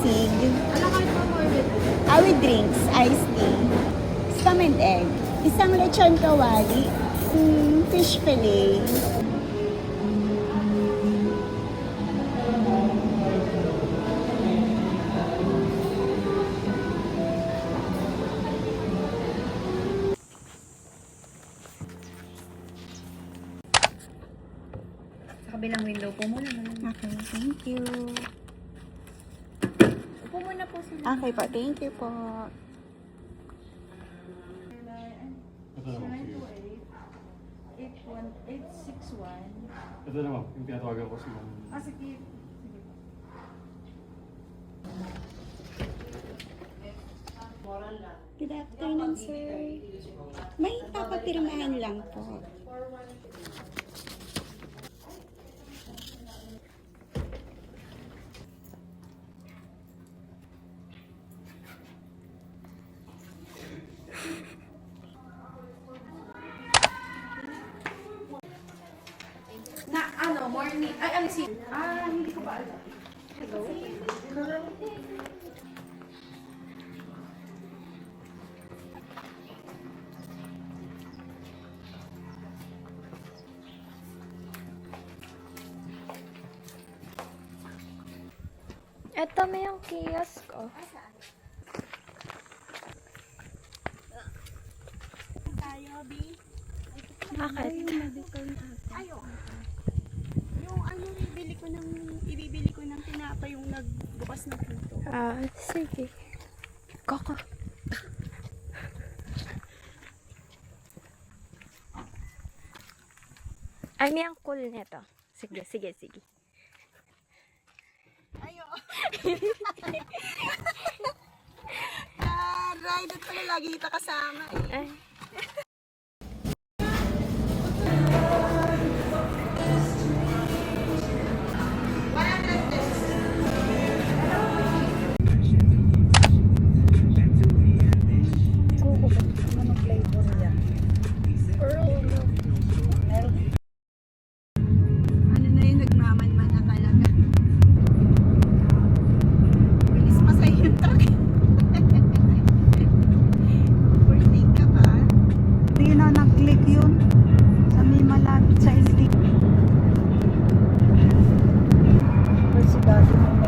sisig. Ano kayo po more with? With drinks, iced tea. Spam and egg. Isang lechon kawali. Fish fillet. Sa kabilang window po muna. Okay, thank you. Upo muna po sila. Okay po, thank you po. Ito naman, sige. 861. Ito naman, yung pinatawagan ko si Ma'am. Sige. Good afternoon, sir. May papapirmahan lang po. Na ano, morning. Ay, ano si? Hindi ko ba alam. Hello? Ito may yung kiosk ko. Tayo, B. Bakit? Yung ano, ibibili ko ng tinapa yung nagbukas ng pinto. Sige. Koko. Ay, may ang cool nito. Sige. Ayo. Rider pala lagi kita kasama eh. Ay. Ano na yun, nagmamanman na talaga. Bilis pa sa'yo yung truck. Birthday ka pa. Hindi na nag-click yun. Sa may malapit sa LT. Si Daddy mo.